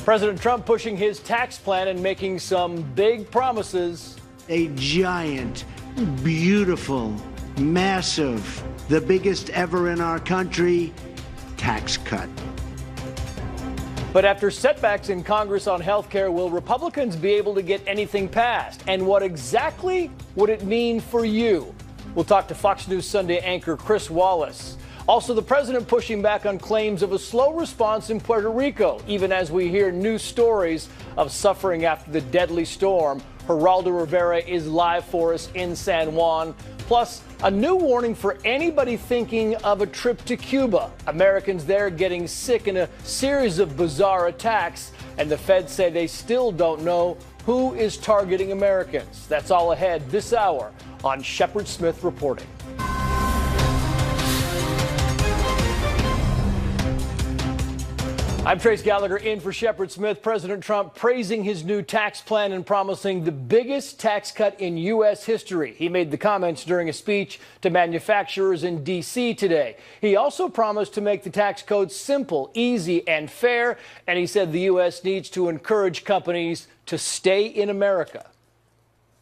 President Trump pushing his tax plan and making some big promises. A giant, beautiful, massive, the biggest ever in our country, tax cut. But after setbacks in Congress on health care, will Republicans be able to get anything passed? And what exactly would it mean for you? We'll talk to Fox News Sunday anchor Chris Wallace. Also, the president pushing back on claims of a slow response in Puerto Rico, even as we hear new stories of suffering after the deadly storm. Geraldo Rivera is live for us in San Juan. Plus, a new warning for anybody thinking of a trip to Cuba. Americans there getting sick in a series of bizarre attacks, and the feds say they still don't know who is targeting Americans. That's all ahead this hour on Shepard Smith Reporting. I'm Trace Gallagher in for Shepard Smith. President Trump praising his new tax plan and promising the biggest tax cut in U.S. history. He made the comments during a speech to manufacturers in D.C. today. He also promised to make the tax code simple, easy, and fair. And he said the U.S. needs to encourage companies to stay in America.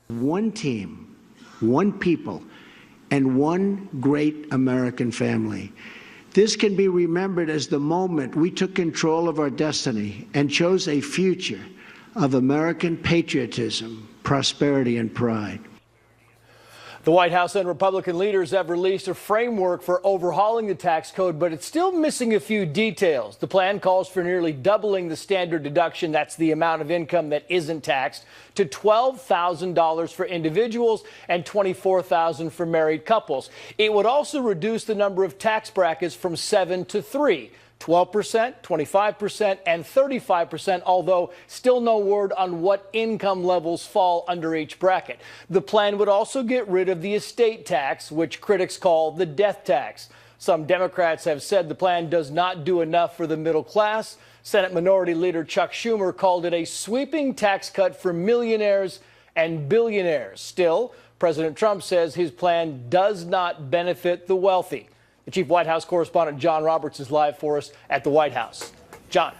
One team, one people, and one great American family. This can be remembered as the moment we took control of our destiny and chose a future of American patriotism, prosperity, and pride. The White House and Republican leaders have released a framework for overhauling the tax code, but it's still missing a few details. The plan calls for nearly doubling the standard deduction, that's the amount of income that isn't taxed, to $12,000 for individuals and $24,000 for married couples. It would also reduce the number of tax brackets from 7 to 3. 12%, 25%, and 35%, although still no word on what income levels fall under each bracket. The plan would also get rid of the estate tax, which critics call the death tax. Some Democrats have said the plan does not do enough for the middle class. Senate Minority Leader Chuck Schumer called it a sweeping tax cut for millionaires and billionaires. Still, President Trump says his plan does not benefit the wealthy. The Chief White House correspondent John Roberts is live for us at the White House. John.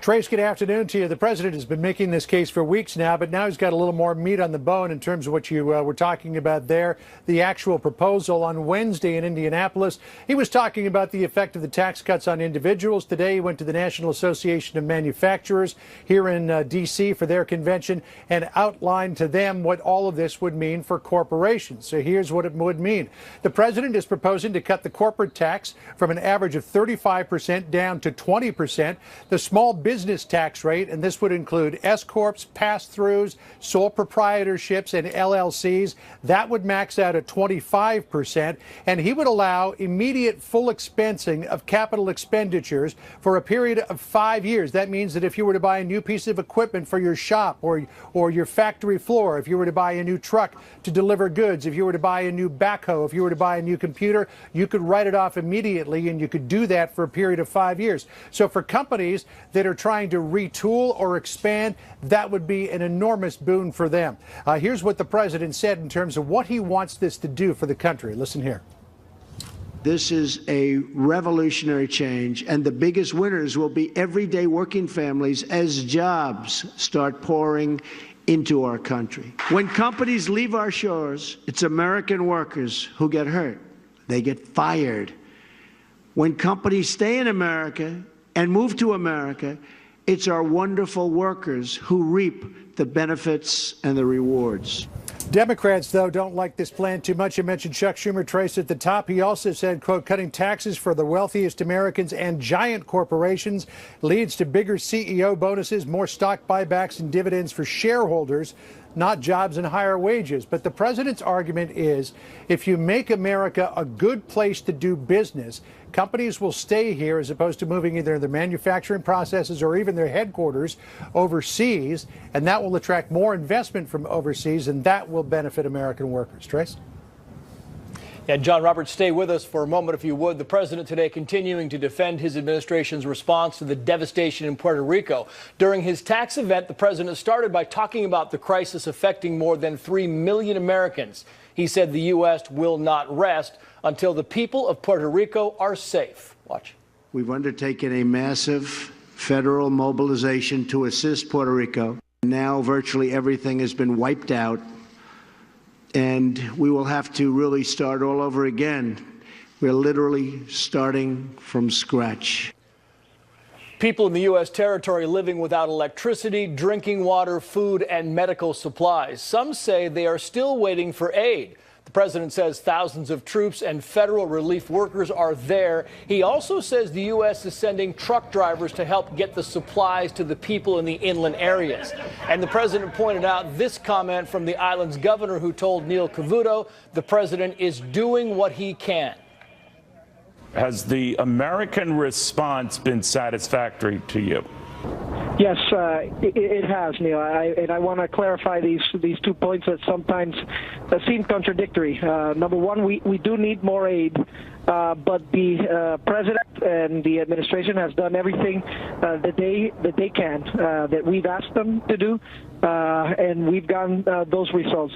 Trace, good afternoon to you. The president has been making this case for weeks now, but now he's got a little more meat on the bone in terms of what you were talking about there, the actual proposal on Wednesday in Indianapolis. He was talking about the effect of the tax cuts on individuals. Today he went to the National Association of Manufacturers here in D.C. for their convention and outlined to them what all of this would mean for corporations. So here's what it would mean. The president is proposing to cut the corporate tax from an average of 35% down to 20%. The small business tax rate, and this would include S-corps, pass-throughs, sole proprietorships, and LLCs, that would max out at 25%, and he would allow immediate full expensing of capital expenditures for a period of 5 years. That means that if you were to buy a new piece of equipment for your shop or your factory floor, if you were to buy a new truck to deliver goods, if you were to buy a new backhoe, if you were to buy a new computer, you could write it off immediately, and you could do that for a period of 5 years. So for companies that are trying to retool or expand, that would be an enormous boon for them. Here's what the president said in terms of what he wants this to do for the country. Listen here. This is a revolutionary change, and the biggest winners will be everyday working families as jobs start pouring into our country. When companies leave our shores, it's American workers who get hurt. They get fired. When companies stay in America and move to America, it's our wonderful workers who reap the benefits and the rewards. Democrats, though, don't like this plan too much. You mentioned Chuck Schumer, Trace, at the top. He also said, quote, cutting taxes for the wealthiest Americans and giant corporations leads to bigger CEO bonuses, more stock buybacks and dividends for shareholders, not jobs and higher wages. But the president's argument is if you make America a good place to do business, companies will stay here as opposed to moving either their manufacturing processes or even their headquarters overseas, and that will attract more investment from overseas, and that will benefit American workers. Trace? And John Roberts, stay with us for a moment, if you would. The president today continuing to defend his administration's response to the devastation in Puerto Rico. During his tax event, the president started by talking about the crisis affecting more than 3 million Americans. He said the U.S. will not rest until the people of Puerto Rico are safe. Watch. We've undertaken a massive federal mobilization to assist Puerto Rico. Now virtually everything has been wiped out, and we will have to really start all over again. We're literally starting from scratch. People in the U.S. territory living without electricity, drinking water, food, and medical supplies. Some say they are still waiting for aid. The president says thousands of troops and federal relief workers are there. He also says the U.S. is sending truck drivers to help get the supplies to the people in the inland areas. And the president pointed out this comment from the island's governor, who told Neil Cavuto the president is doing what he can. Has the American response been satisfactory to you? Yes, it has, Neil. And I want to clarify these 2 points that sometimes seem contradictory. Number one, we do need more aid, but the president and the administration has done everything that they can, that we've asked them to do, and we've gotten those results.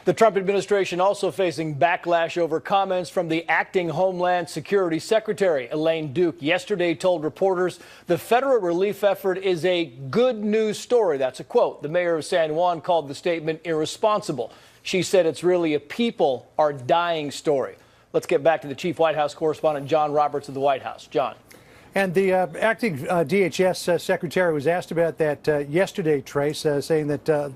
The Trump administration also facing backlash over comments from the acting Homeland Security Secretary, Elaine Duke. Yesterday told reporters the federal relief effort is a good news story. That's a quote. The mayor of San Juan called the statement irresponsible. She said it's really a people are dying story. Let's get back to the chief White House correspondent, John Roberts of the White House. John. And the acting DHS secretary was asked about that yesterday, Trace, saying that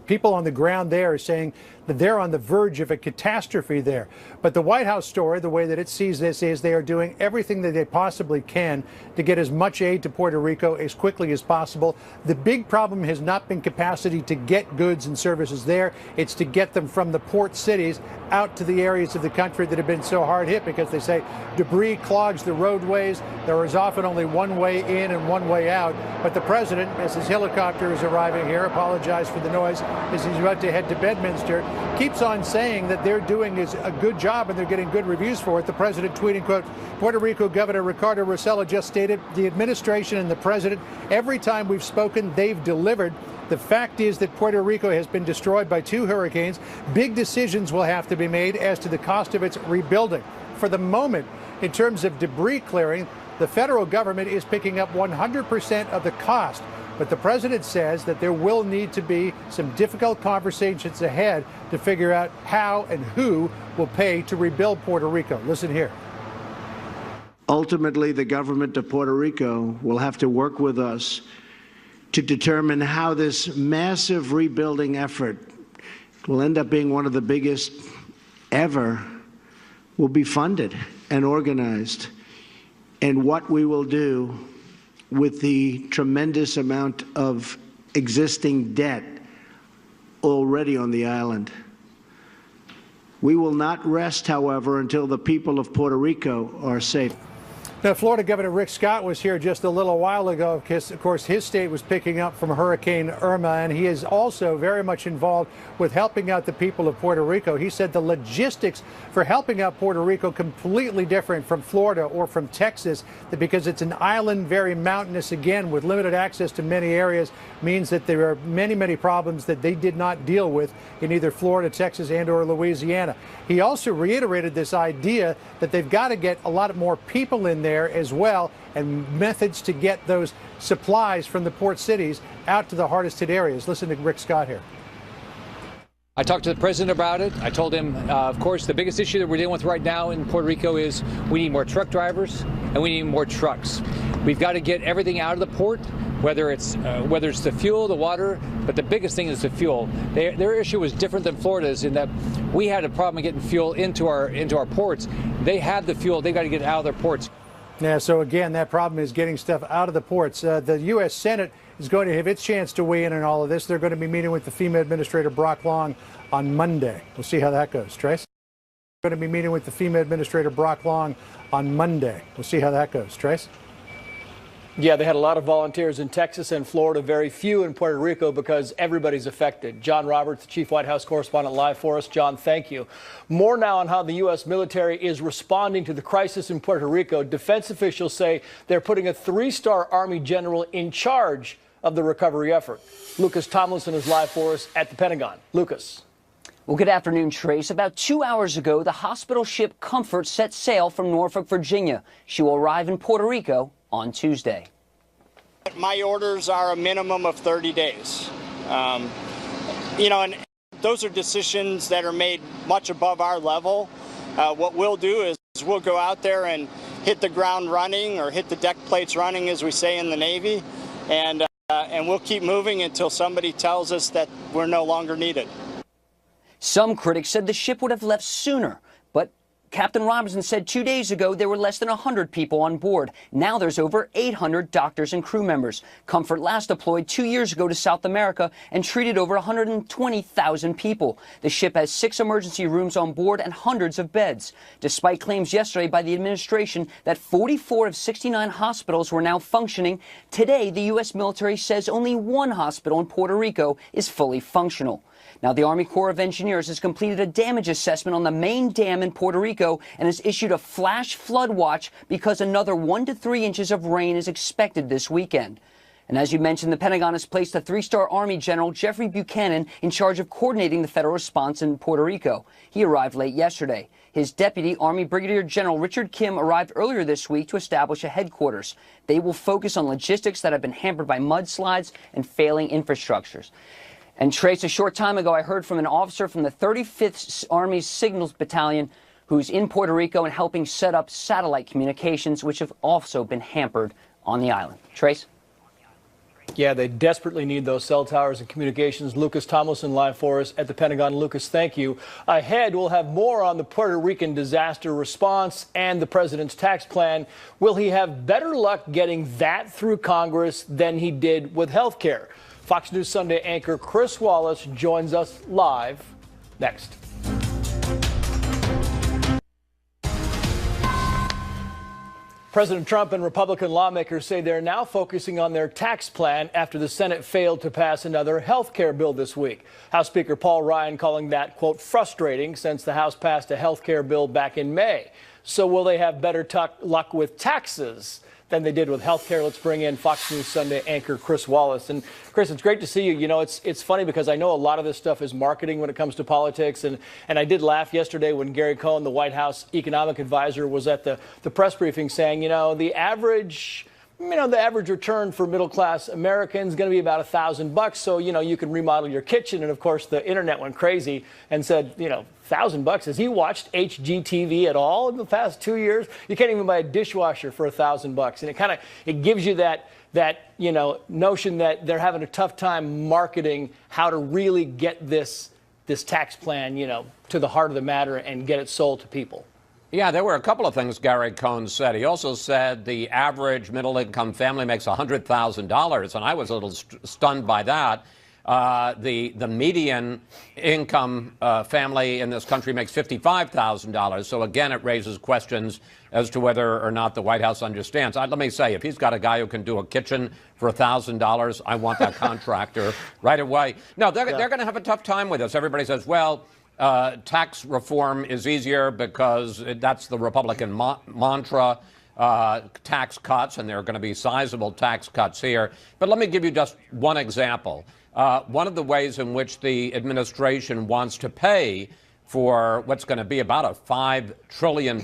people on the ground there are saying that they're on the verge of a catastrophe there. But the White House story, the way that it sees this, is they are doing everything that they possibly can to get as much aid to Puerto Rico as quickly as possible. The big problem has not been capacity to get goods and services there. It's to get them from the port cities out to the areas of the country that have been so hard hit, because they say debris clogs the roadways. There is often only one way in and one way out. But the president, as his helicopter is arriving here, apologized for the noise as he's about to head to Bedminster, keeps on saying that they're doing is a good job and they're getting good reviews for it. The president tweeting, quote, Puerto Rico Governor Ricardo Rossello just stated, the administration and the president, every time we've spoken, they've delivered. The fact is that Puerto Rico has been destroyed by 2 hurricanes. Big decisions will have to be made as to the cost of its rebuilding. For the moment, in terms of debris clearing, the federal government is picking up 100% of the cost. But the president says that there will need to be some difficult conversations ahead to figure out how and who will pay to rebuild Puerto Rico. Listen here. Ultimately, the government of Puerto Rico will have to work with us to determine how this massive rebuilding effort will end up being one of the biggest ever, will be funded and organized, and what we will do with the tremendous amount of existing debt already on the island. We will not rest, however, until the people of Puerto Rico are safe. Now, Florida Governor Rick Scott was here just a little while ago because, of course, his state was picking up from Hurricane Irma, and he is also very much involved with helping out the people of Puerto Rico. He said the logistics for helping out Puerto Rico completely different from Florida or from Texas, that because it's an island, very mountainous, again, with limited access to many areas, means that there are many, many problems that they did not deal with in either Florida, Texas, and or Louisiana. He also reiterated this idea that they've got to get a lot more people in there as well, and methods to get those supplies from the port cities out to the hardest hit areas. Listen to Rick Scott here. I talked to the president about it. I told him, of course, the biggest issue that we're dealing with right now in Puerto Rico is we need more truck drivers and we need more trucks. We've got to get everything out of the port, whether it's the fuel, the water, but the biggest thing is the fuel. Their issue was different than Florida's in that we had a problem getting fuel into our ports. They have the fuel. They've got to get it out of their ports. Yeah, so again, that problem is getting stuff out of the ports. The U.S. Senate is going to have its chance to weigh in on all of this. They're going to be meeting with the FEMA Administrator Brock Long on Monday. We'll see how that goes. Trace? Going to be meeting with the FEMA Administrator Brock Long on Monday. We'll see how that goes. Trace? Yeah, they had a lot of volunteers in Texas and Florida, very few in Puerto Rico because everybody's affected. John Roberts, the chief White House correspondent, live for us. John, thank you. More now on how the U.S. military is responding to the crisis in Puerto Rico. Defense officials say they're putting a 3-star Army general in charge of the recovery effort. Lucas Tomlinson is live for us at the Pentagon. Lucas. Well, good afternoon, Trace. About 2 hours ago, the hospital ship Comfort set sail from Norfolk, Virginia. She will arrive in Puerto Rico on Tuesday. My orders are a minimum of 30 days. And those are decisions that are made much above our level. What we'll do is we'll go out there and hit the ground running, or hit the deck plates running, as we say in the Navy, and we'll keep moving until somebody tells us that we're no longer needed. Some critics said the ship would have left sooner, but Captain Robinson said 2 days ago there were less than 100 people on board. Now there's over 800 doctors and crew members. Comfort last deployed 2 years ago to South America and treated over 120,000 people. The ship has 6 emergency rooms on board and hundreds of beds. Despite claims yesterday by the administration that 44 of 69 hospitals were now functioning, today the U.S. military says only 1 hospital in Puerto Rico is fully functional. Now, the Army Corps of Engineers has completed a damage assessment on the main dam in Puerto Rico and has issued a flash flood watch because another 1 to 3 inches of rain is expected this weekend. And as you mentioned, the Pentagon has placed a 3-star Army General, Jeffrey Buchanan, in charge of coordinating the federal response in Puerto Rico. He arrived late yesterday. His deputy, Army Brigadier General Richard Kim, arrived earlier this week to establish a headquarters. They will focus on logistics that have been hampered by mudslides and failing infrastructures. And Trace, a short time ago, I heard from an officer from the 35th Army's Signals Battalion who's in Puerto Rico and helping set up satellite communications, which have also been hampered on the island. Trace? Yeah, they desperately need those cell towers and communications. Lucas Tomlinson live for us at the Pentagon. Lucas, thank you. Ahead, we'll have more on the Puerto Rican disaster response and the president's tax plan. Will he have better luck getting that through Congress than he did with health care? Fox News Sunday anchor Chris Wallace joins us live next. President Trump and Republican lawmakers say they're now focusing on their tax plan after the Senate failed to pass another health care bill this week. House Speaker Paul Ryan calling that, quote, frustrating since the House passed a health care bill back in May. So will they have better luck with taxes than they did with health care? Let's bring in Fox News Sunday anchor Chris Wallace. And Chris, it's great to see you. You know, it's funny because I know a lot of this stuff is marketing when it comes to politics. And I did laugh yesterday when Gary Cohn, the White House economic advisor, was at the press briefing saying, the average return for middle-class Americans is going to be about $1,000. So, you can remodel your kitchen. And, of course, the internet went crazy and said, $1,000. Has he watched HGTV at all in the past 2 years? You can't even buy a dishwasher for $1,000. And it gives you that notion that they're having a tough time marketing how to really get this tax plan, to the heart of the matter and get it sold to people. Yeah, there were a couple of things Gary Cohn said. He also said the average middle-income family makes $100,000, and I was a little stunned by that. The median income family in this country makes $55,000. So, again, it raises questions as to whether or not the White House understands. Let me say, if he's got a guy who can do a kitchen for $1,000, I want that contractor right away. No, they're going to have a tough time with this. Everybody says, well, tax reform is easier because that's the Republican mantra, tax cuts, and there are going to be sizable tax cuts here. But let me give you just one example. One of the ways in which the administration wants to pay for what's going to be about a $5 trillion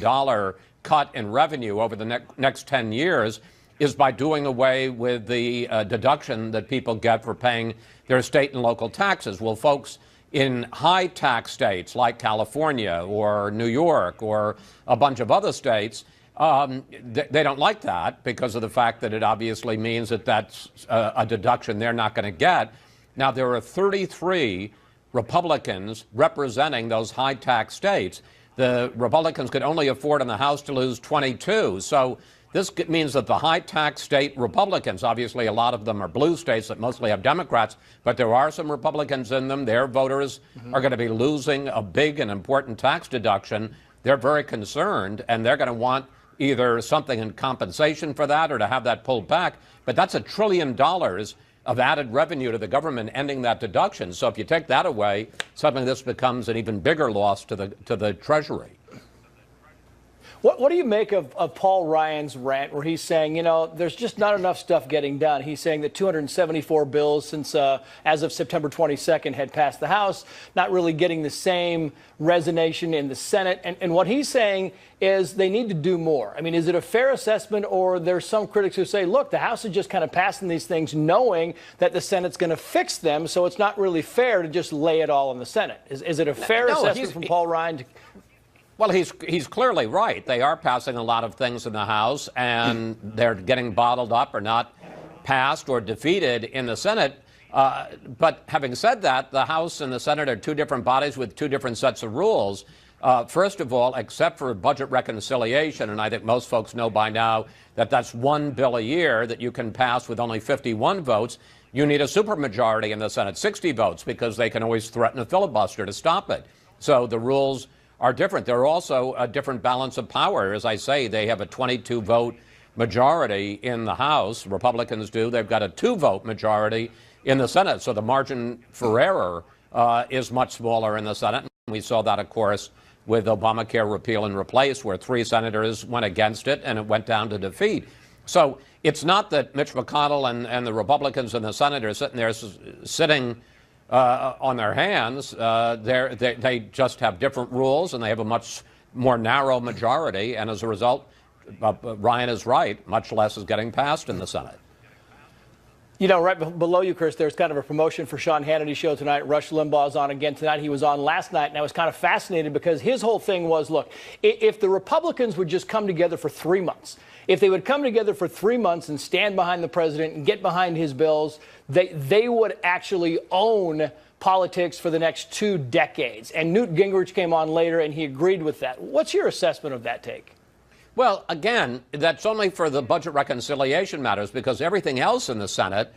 cut in revenue over the next 10 years is by doing away with the deduction that people get for paying their state and local taxes. Well, folks in high tax states like California or New York or a bunch of other states, they don't like that because of the fact that it obviously means that that's a deduction they're not going to get. Now, there are 33 Republicans representing those high tax states. The Republicans could only afford in the House to lose 22. So this means that the high tax state Republicans, obviously a lot of them are blue states that mostly have Democrats, but there are some Republicans in them. Their voters are going to be losing a big and important tax deduction. They're very concerned, and they're going to want either something in compensation for that or to have that pulled back. But that's $1 trillion of added revenue to the government ending that deduction. So if you take that away, suddenly this becomes an even bigger loss to the Treasury. What do you make of Paul Ryan's rant where he's saying, you know, there's just not enough stuff getting done? He's saying that 274 bills since as of September 22nd had passed the House, not really getting the same resonance in the Senate. And what he's saying is they need to do more. I mean, is it a fair assessment, or there's some critics who say, look, the House is just kind of passing these things knowing that the Senate's going to fix them, so it's not really fair to just lay it all in the Senate? Is it a fair assessment from Paul Ryan? Well, he's clearly right. They are passing a lot of things in the House, and they're getting bottled up or not passed or defeated in the Senate. But having said that, the House and the Senate are two different bodies with two different sets of rules. First of all, except for budget reconciliation, and I think most folks know by now that that's one bill a year that you can pass with only 51 votes, you need a supermajority in the Senate, 60 votes, because they can always threaten a filibuster to stop it. So the rules are different. There are also a different balance of power. As I say, they have a 22-vote majority in the House. Republicans do. They've got a 2-vote majority in the Senate. So the margin for error is much smaller in the Senate. We saw that, of course, with Obamacare repeal and replace, where 3 senators went against it, and it went down to defeat. So it's not that Mitch McConnell and the Republicans in the Senate are sitting there on their hands. They just have different rules, and they have a much more narrow majority. And as a result, Ryan is right, much less is getting passed in the Senate. You know, right below you, Chris, there's kind of a promotion for Sean Hannity's show tonight. Rush Limbaugh's on again tonight. He was on last night, and I was kind of fascinated because his whole thing was, look, if the Republicans would just come together for 3 months, if they would come together for 3 months and stand behind the president and get behind his bills, they would actually own politics for the next 2 decades. And Newt Gingrich came on later, and he agreed with that. What's your assessment of that take? Well, again, that's only for the budget reconciliation matters, because everything else in the Senate,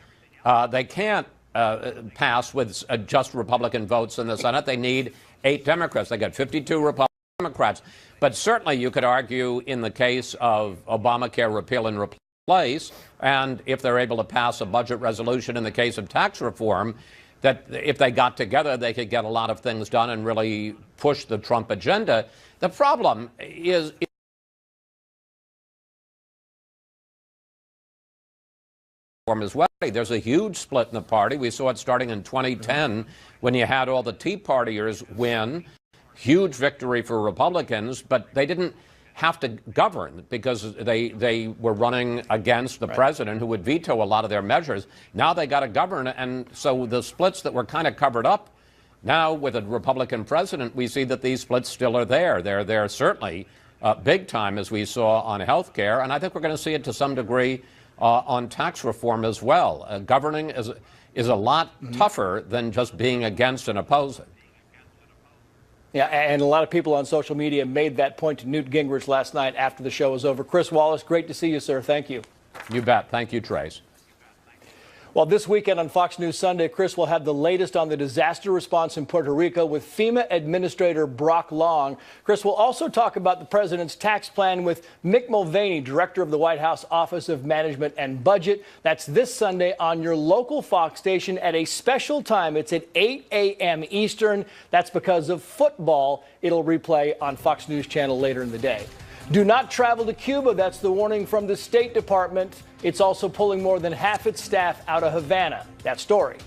they can't pass with just Republican votes in the Senate. They need 8 Democrats. They got 52 Democrats. But certainly you could argue in the case of Obamacare repeal and replace, and if they're able to pass a budget resolution in the case of tax reform, that if they got together, they could get a lot of things done and really push the Trump agenda. The problem is as well. There's a huge split in the party. We saw it starting in 2010 when you had all the Tea Partiers win. Huge victory for Republicans, but they didn't have to govern because they were running against the president, who would veto a lot of their measures. Now they got to govern, and so the splits that were kind of covered up, now with a Republican president, we see that these splits still are there. They're there certainly big time, as we saw on health care, and I think we're going to see it to some degree on tax reform as well. Governing is a lot tougher than just being against and opposing. Yeah, and a lot of people on social media made that point to Newt Gingrich last night after the show was over. Chris Wallace, great to see you, sir. Thank you. You bet. Thank you, Trace. Well, this weekend on Fox News Sunday, Chris will have the latest on the disaster response in Puerto Rico with FEMA Administrator Brock Long. Chris will also talk about the president's tax plan with Mick Mulvaney, director of the White House Office of Management and Budget. That's this Sunday on your local Fox station at a special time. It's at 8 a.m. Eastern. That's because of football. It'll replay on Fox News Channel later in the day. Do not travel to Cuba. That's the warning from the State Department. It's also pulling more than half its staff out of Havana. That story.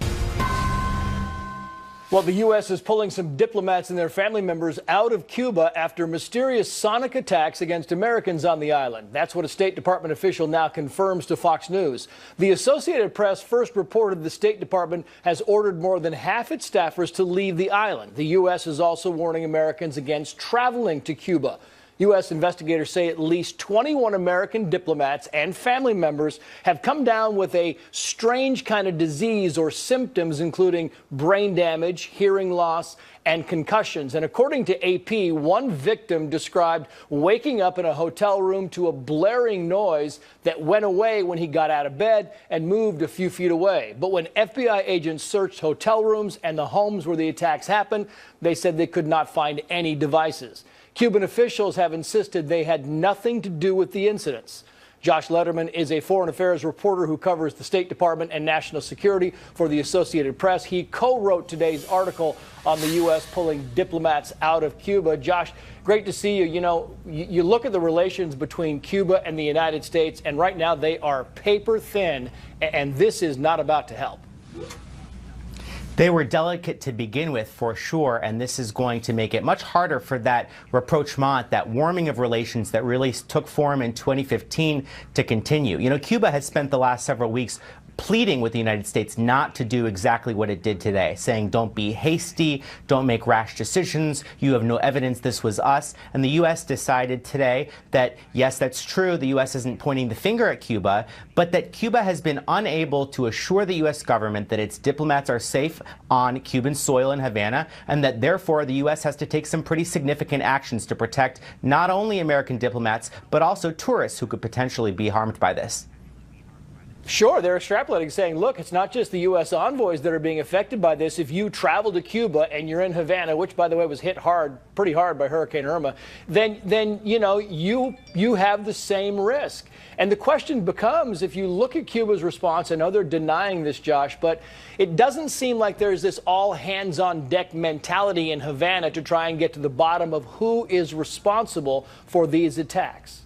Well, the U.S. is pulling some diplomats and their family members out of Cuba after mysterious sonic attacks against Americans on the island. That's what a State Department official now confirms to Fox News. The Associated Press first reported the State Department has ordered more than half its staffers to leave the island. The U.S. is also warning Americans against traveling to Cuba. U.S. investigators say at least 21 American diplomats and family members have come down with a strange kind of disease or symptoms, including brain damage, hearing loss, and concussions. And according to AP, one victim described waking up in a hotel room to a blaring noise that went away when he got out of bed and moved a few feet away. But when FBI agents searched hotel rooms and the homes where the attacks happened, they said they could not find any devices. Cuban officials have insisted they had nothing to do with the incidents. Josh Letterman is a foreign affairs reporter who covers the State Department and national security for the Associated Press. He co-wrote today's article on the U.S. pulling diplomats out of Cuba. Josh, great to see you. You know, you look at the relations between Cuba and the United States, and right now they are paper thin, and this is not about to help. They were delicate to begin with, for sure, and this is going to make it much harder for that rapprochement, that warming of relations that really took form in 2015 to continue. You know, Cuba has spent the last several weeks pleading with the United States not to do exactly what it did today, saying don't be hasty, don't make rash decisions, you have no evidence this was us. And the U.S. decided today that, yes, that's true, the U.S. isn't pointing the finger at Cuba, but that Cuba has been unable to assure the U.S. government that its diplomats are safe on Cuban soil in Havana, and that therefore the U.S. has to take some pretty significant actions to protect not only American diplomats, but also tourists who could potentially be harmed by this. Sure, they're extrapolating, saying, look, it's not just the U.S. envoys that are being affected by this. If you travel to Cuba and you're in Havana, which, by the way, was hit hard, pretty hard by Hurricane Irma, then you know, you have the same risk. And the question becomes, if you look at Cuba's response, I know they're denying this, Josh, but it doesn't seem like there's this all-hands-on-deck mentality in Havana to try and get to the bottom of who is responsible for these attacks.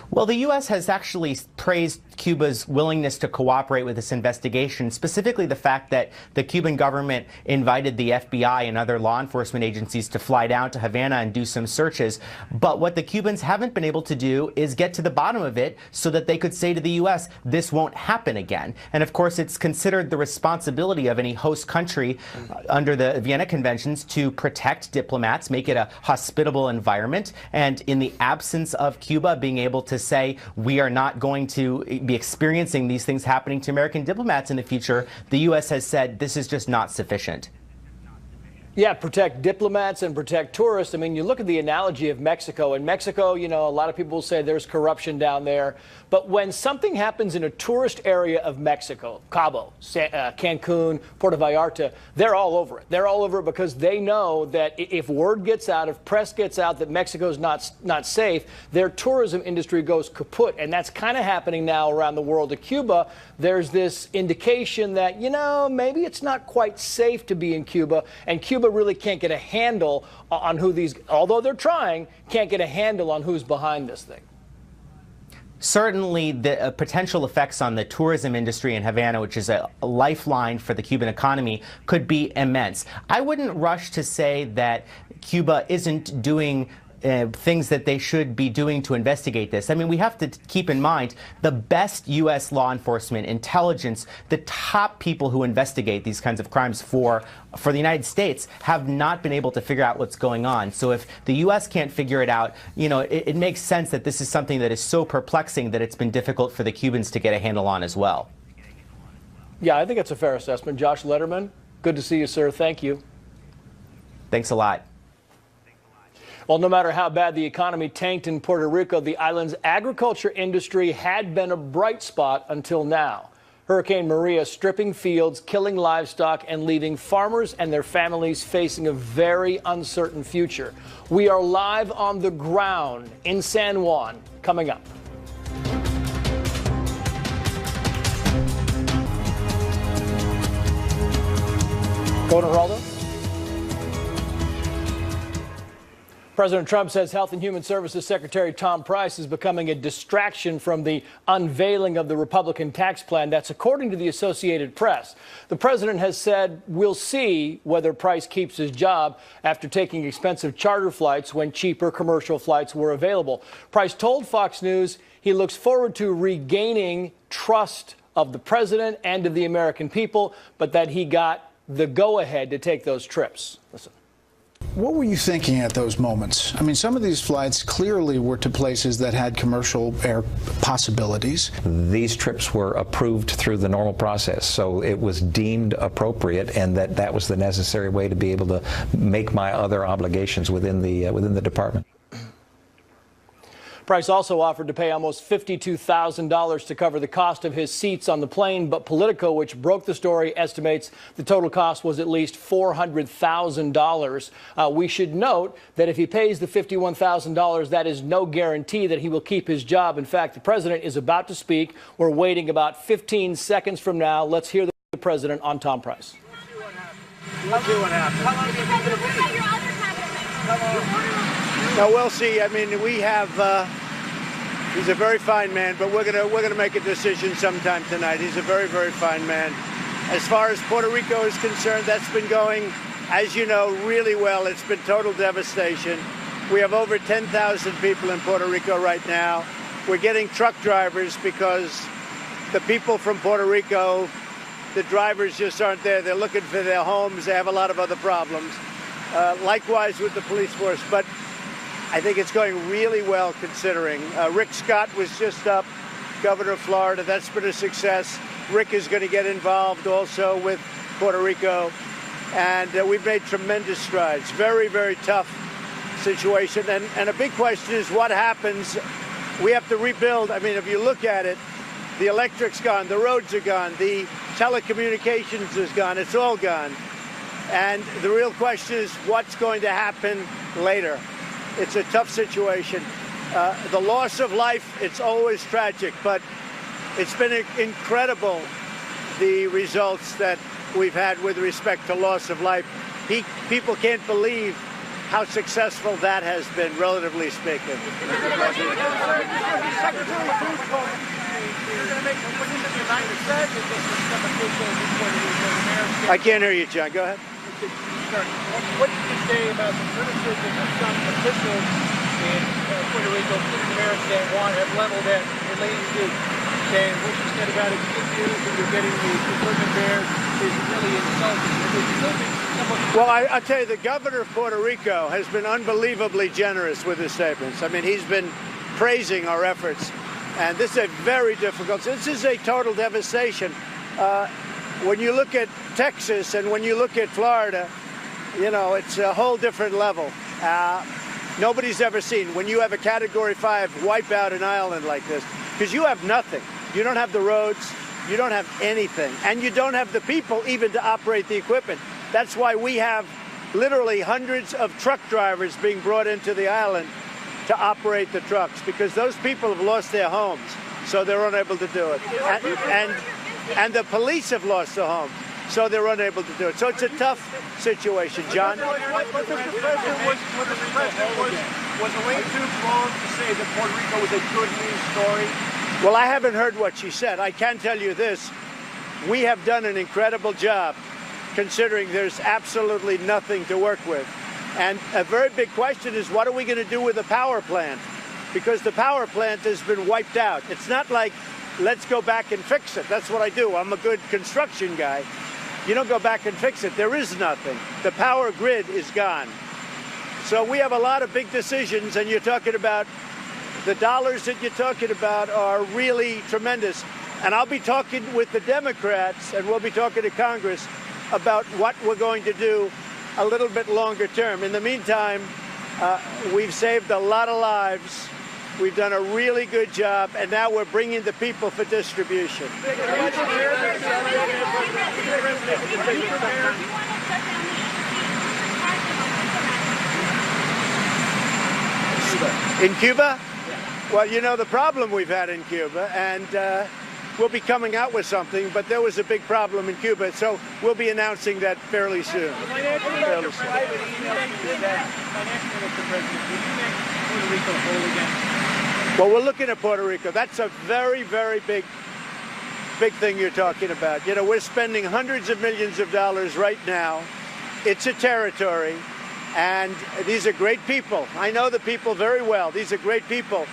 Well, the U.S. has actually praised Cuba's willingness to cooperate with this investigation, specifically the fact that the Cuban government invited the FBI and other law enforcement agencies to fly down to Havana and do some searches. But what the Cubans haven't been able to do is get to the bottom of it so that they could say to the U.S., this won't happen again. And of course, it's considered the responsibility of any host country under the Vienna Conventions to protect diplomats, make it a hospitable environment. And in the absence of Cuba being able to say, we are not going to be experiencing these things happening to American diplomats in the future, the U.S. has said this is just not sufficient. Yeah, protect diplomats and protect tourists. I mean, you look at the analogy of Mexico. In Mexico, you know, a lot of people will say there's corruption down there. But when something happens in a tourist area of Mexico, Cabo, Cancun, Puerto Vallarta, they're all over it. They're all over it because they know that if word gets out, if press gets out that Mexico's not safe, their tourism industry goes kaput. And that's kind of happening now around the world. To Cuba, there's this indication that, you know, maybe it's not quite safe to be in Cuba. And Cuba really can't get a handle on who these, although they're trying, can't get a handle on who's behind this thing. Certainly, the potential effects on the tourism industry in Havana, which is a lifeline for the Cuban economy, could be immense. I wouldn't rush to say that Cuba isn't doing things that they should be doing to investigate this. I mean, we have to keep in mind the best U.S. law enforcement, intelligence, the top people who investigate these kinds of crimes for the United States have not been able to figure out what's going on. So if the U.S. can't figure it out, you know, it makes sense that this is something that is so perplexing that it's been difficult for the Cubans to get a handle on as well. Yeah, I think it's a fair assessment. Josh Letterman, good to see you, sir. Thank you. Thanks a lot. Well, no matter how bad the economy tanked in Puerto Rico, the island's agriculture industry had been a bright spot until now. Hurricane Maria stripping fields, killing livestock, and leaving farmers and their families facing a very uncertain future. We are live on the ground in San Juan, coming up. Go to Geraldo. President Trump says Health and Human Services Secretary Tom Price is becoming a distraction from the unveiling of the Republican tax plan. That's according to the Associated Press. The president has said we'll see whether Price keeps his job after taking expensive charter flights when cheaper commercial flights were available. Price told Fox News he looks forward to regaining trust of the president and of the American people, but that he got the go-ahead to take those trips. Listen. What were you thinking at those moments? I mean, some of these flights clearly were to places that had commercial air possibilities. These trips were approved through the normal process, so it was deemed appropriate, and that was the necessary way to be able to make my other obligations within the department. Price also offered to pay almost $52,000 to cover the cost of his seats on the plane, but Politico, which broke the story, estimates the total cost was at least $400,000. We should note that if he pays the $51,000, that is no guarantee that he will keep his job. In fact, the president is about to speak. We're waiting about 15 seconds from now. Let's hear the president on Tom Price. We'll see what happens. No, we'll see. I mean, we have. He's a very fine man, but we're gonna make a decision sometime tonight. He's a very, very fine man. As far as Puerto Rico is concerned, that's been going, as you know, really well. It's been total devastation. We have over 10,000 people in Puerto Rico right now. We're getting truck drivers because the people from Puerto Rico, the drivers just aren't there. They're looking for their homes. They have a lot of other problems. Likewise with the police force. But I think it's going really well considering. Rick Scott was just up, governor of Florida. That's been a success. Rick is going to get involved also with Puerto Rico. And we've made tremendous strides. Very, very tough situation. And a big question is what happens. We have to rebuild. I mean, if you look at it, the electric's gone, the roads are gone, the telecommunications is gone, it's all gone. And the real question is what's going to happen later. It's a tough situation. The loss of life, it's always tragic, but it's been incredible, the results that we've had with respect to loss of life. People can't believe how successful that has been, relatively speaking. I can't hear you, John. Go ahead. What did you say about the criticism of some officials in Puerto Rico, including Americans that have leveled at Elaine Duke, saying what she said about excuse you when you're getting the equipment there is really insulting? Well, I'll tell you, the governor of Puerto Rico has been unbelievably generous with his statements. I mean, he's been praising our efforts. And this is a very difficult, this is a total devastation. When you look at Texas and when you look at Florida, you know, it's a whole different level. Nobody's ever seen, when you have a Category 5 wipe out an island like this, because you have nothing. You don't have the roads, you don't have anything, and you don't have the people even to operate the equipment. That's why we have literally hundreds of truck drivers being brought into the island to operate the trucks, because those people have lost their homes, so they're unable to do it. And the police have lost their homes, so they're unable to do it. So it's a tough situation, John. Was Elaine Duke wrong to say that Puerto Rico was a good news story? Well, I haven't heard what she said. I can tell you this. We have done an incredible job, considering there's absolutely nothing to work with. And a very big question is, what are we going to do with the power plant? Because the power plant has been wiped out. It's not like, let's go back and fix it. That's what I do. I'm a good construction guy. You don't go back and fix it. There is nothing. The power grid is gone. So we have a lot of big decisions, and you're talking about, the dollars that you're talking about are really tremendous. And I'll be talking with the Democrats, and we'll be talking to Congress about what we're going to do a little bit longer term. In the meantime, we've saved a lot of lives. We've done a really good job, and now we're bringing the people for distribution. In Cuba? Well, you know the problem we've had in Cuba, and we'll be coming out with something, but there was a big problem in Cuba, so we'll be announcing that fairly soon. Well, we're looking at Puerto Rico. That's a very, very big thing you're talking about. You know, we're spending hundreds of millions of dollars right now. It's a territory, and these are great people. I know the people very well. These are great people.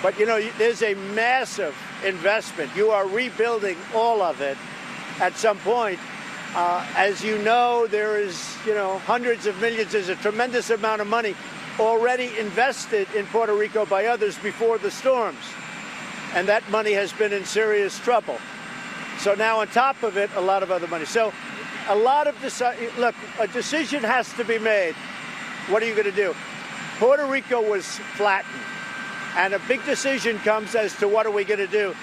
But, you know, there's a massive investment. You are rebuilding all of it at some point. As you know, there is, you know, hundreds of millions. There's a tremendous amount of money already invested in Puerto Rico by others before the storms. And that money has been in serious trouble. So now on top of it, a lot of other money. So a lot of, look, a decision has to be made. What are you going to do? Puerto Rico was flattened. And a big decision comes as to what are we going to do.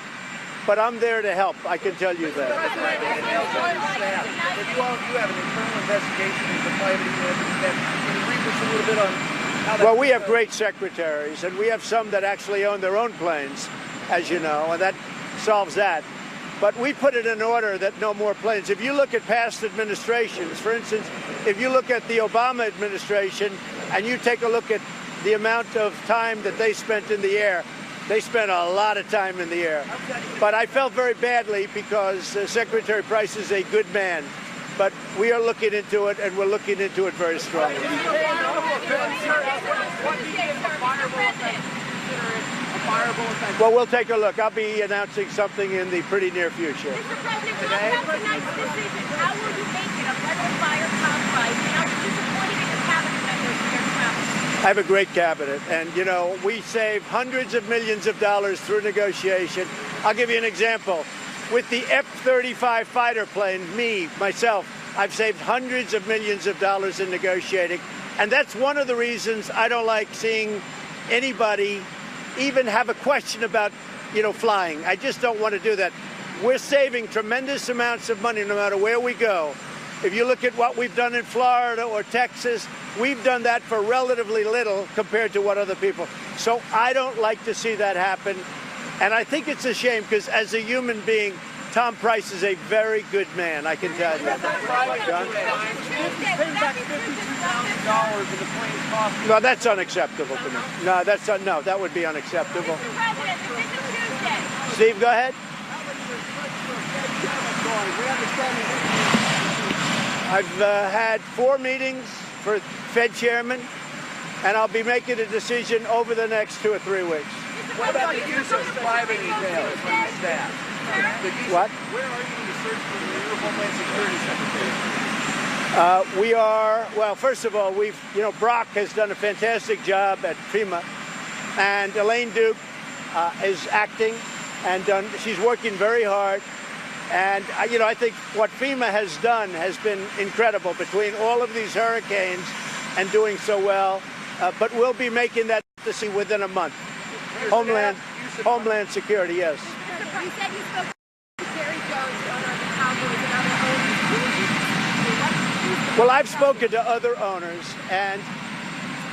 But I'm there to help, I can tell you that. You have an internal investigation into fighting that. Can you brief us a little bit on how that... Well, we have great secretaries, and we have some that actually own their own planes, as you know, and that solves that. But we put it in order that no more planes. If you look at past administrations, for instance, if you look at the Obama administration and you take a look at the amount of time that they spent in the air, they spent a lot of time in the air. But I felt very badly because Secretary Price is a good man. But we are looking into it, and we're looking into it very strongly. Well, we'll take a look. I'll be announcing something in the pretty near future. Mr. President, tonight's decision, how will you make it a federal fire top price? How disappointed in your cabinet members for their travel? I have a great cabinet, and you know, we save hundreds of millions of dollars through negotiation. I'll give you an example. With the F-35 fighter plane, myself, I've saved hundreds of millions of dollars in negotiating, and that's one of the reasons I don't like seeing anybody even have a question about, flying. I just don't want to do that. We're saving tremendous amounts of money no matter where we go. If you look at what we've done in Florida or Texas, we've done that for relatively little compared to what other people. So I don't like to see that happen. And I think it's a shame because as a human being, Tom Price is a very good man, I can tell you. John? Paying back $52,000 of the plane's cost. No, that's unacceptable to me. No, no, that would be unacceptable. Steve, go ahead. I've had 4 meetings for Fed chairman, and I'll be making a decision over the next 2 or 3 weeks. What about the use of private emails from the staff? What? Where are you in the search for the new Homeland Security Secretary? We are, well, first of all, Brock has done a fantastic job at FEMA, and Elaine Duke is acting, and she's working very hard. And, I think what FEMA has done has been incredible between all of these hurricanes and doing so well. But we'll be making that decision within a month. Homeland Security, yes. You said you spoke to Jerry Jones, owner of the Cowboys, and other owners. Well, I've spoken to other owners, and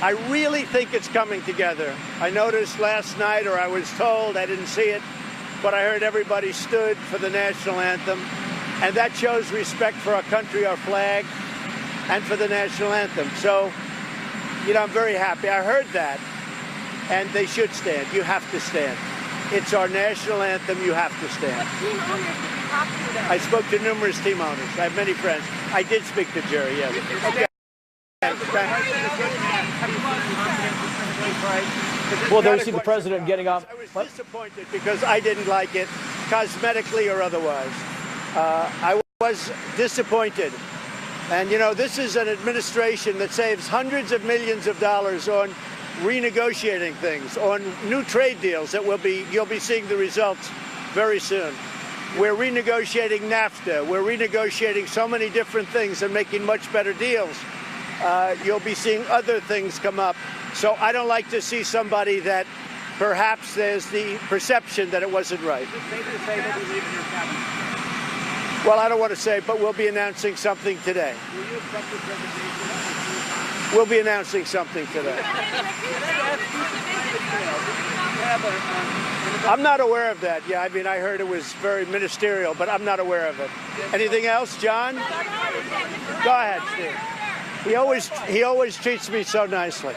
I really think it's coming together. I noticed last night, or I was told, I didn't see it, but I heard everybody stood for the national anthem, and that shows respect for our country, our flag, and for the national anthem. So, I'm very happy. I heard that, and they should stand. You have to stand. It's our national anthem. You have to stand. What team owners did you talk to them? I spoke to numerous team owners. I have many friends. I did speak to Jerry, yes. Okay. Well, there you see the president getting off. I was disappointed because I didn't like it, cosmetically or otherwise. I was disappointed. And, this is an administration that saves hundreds of millions of dollars on renegotiating things, on new trade deals that you'll be seeing the results very soon. We're renegotiating NAFTA. We're renegotiating so many different things and making much better deals. You'll be seeing other things come up. So I don't like to see somebody that perhaps there's the perception that it wasn't right. Well, I don't want to say, but we'll be announcing something today. Will you accept this resignation? We'll be announcing something today. I'm not aware of that. Yeah, I heard it was very ministerial, but I'm not aware of it. Anything else, John? Go ahead, Steve. He always treats me so nicely.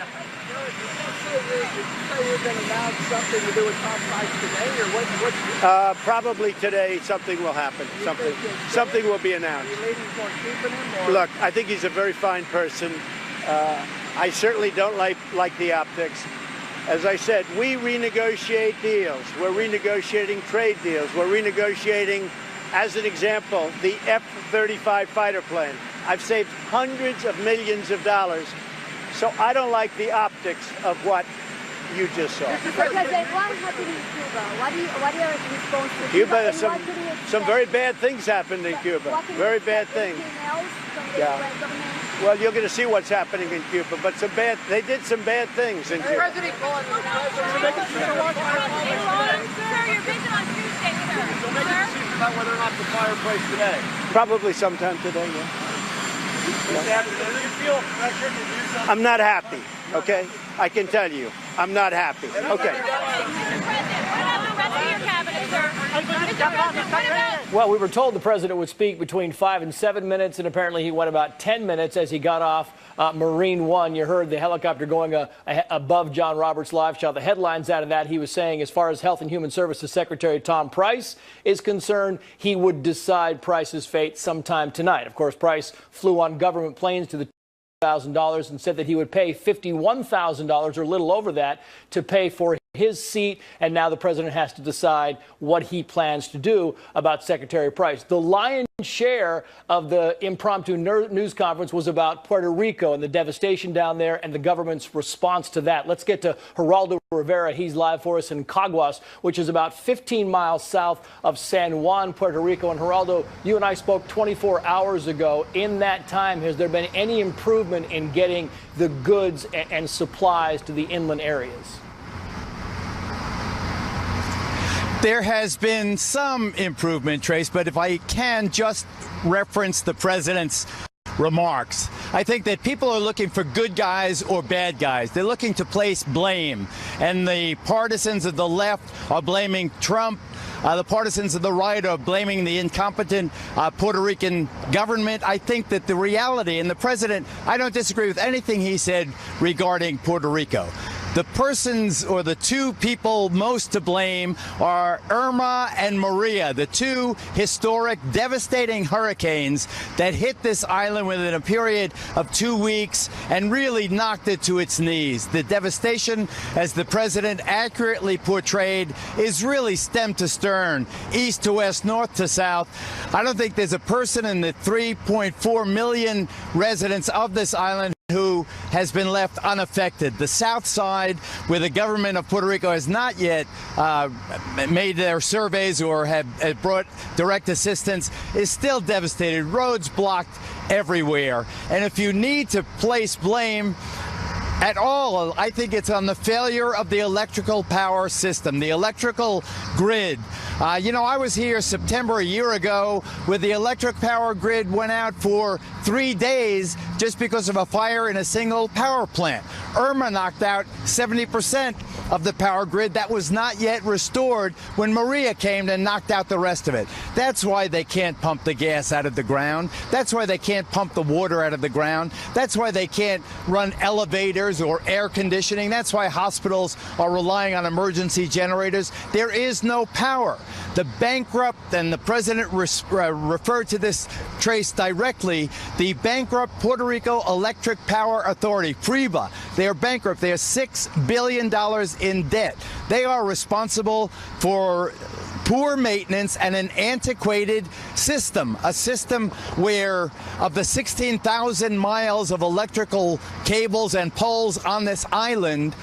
Probably today something will happen. Something will be announced. Look, I think he's a very fine person. I certainly don't like the optics. As I said, we renegotiate deals. We're renegotiating trade deals. We're renegotiating, as an example, the F-35 fighter plane. I've saved hundreds of millions of dollars. So I don't like the optics of what you just saw. Mr. President, what happened in Cuba? What are your response to Cuba? Some very bad things happened in Cuba. Very bad things. Anything else Yeah. Well, you're going to see what's happening in Cuba, but they did some bad things in Cuba. President calling the president. Sir, your visit on Tuesday, sir. You'll make a decision about whether or not to fire Price today. Probably sometime today, yeah. Do you feel pressure to do something? I'm not happy, okay? I can tell you, I'm not happy. Okay. Mr. President, what about the rest of your cabinet, sir? Mr. President, what about... Well, we were told the president would speak between 5 and 7 minutes, and apparently he went about 10 minutes as he got off Marine One. You heard the helicopter going above John Roberts' live shot. The headlines out of that, he was saying, as far as Health and Human Services Secretary Tom Price is concerned, he would decide Price's fate sometime tonight. Of course, Price flew on government planes to the $1,000 and said that he would pay $51,000 or a little over that to pay for his seat, and now the president has to decide what he plans to do about Secretary Price. The lion's share of the impromptu news conference was about Puerto Rico and the devastation down there and the government's response to that. Let's get to Geraldo Rivera. He's live for us in Caguas, which is about 15 miles south of San Juan, Puerto Rico. And Geraldo, you and I spoke 24 hours ago. In that time, has there been any improvement in getting the goods and supplies to the inland areas? There has been some improvement, Trace, but if I can just reference the president's remarks, I think that people are looking for good guys or bad guys. They're looking to place blame, and the partisans of the left are blaming Trump. The partisans of the right are blaming the incompetent Puerto Rican government. I think that the reality, and the president, I don't disagree with anything he said regarding Puerto Rico. The persons or the two people most to blame are Irma and Maria, the two historic, devastating hurricanes that hit this island within a period of 2 weeks and really knocked it to its knees. The devastation, as the president accurately portrayed, is really stem to stern, east to west, north to south. I don't think there's a person in the 3.4 million residents of this island who has been left unaffected. The south side, where the government of Puerto Rico has not yet made their surveys or have brought direct assistance, is still devastated. Roads blocked everywhere. And if you need to place blame at all, I think it's on the failure of the electrical power system, the electrical grid. You know, I was here September a year ago where the electric power grid went out for 3 days just because of a fire in a single power plant. Irma knocked out 70% of the power grid that was not yet restored when Maria came and knocked out the rest of it. That's why they can't pump the gas out of the ground. That's why they can't pump the water out of the ground. That's why they can't run elevators or air conditioning. That's why hospitals are relying on emergency generators. There is no power. The bankrupt, and the president referred to this, Trace, directly, the bankrupt Puerto Rico Electric Power Authority, PREBA. They are bankrupt. They are $6 billion in debt. They are responsible for poor maintenance and an antiquated system, a system where of the 16,000 miles of electrical cables and poles on this island,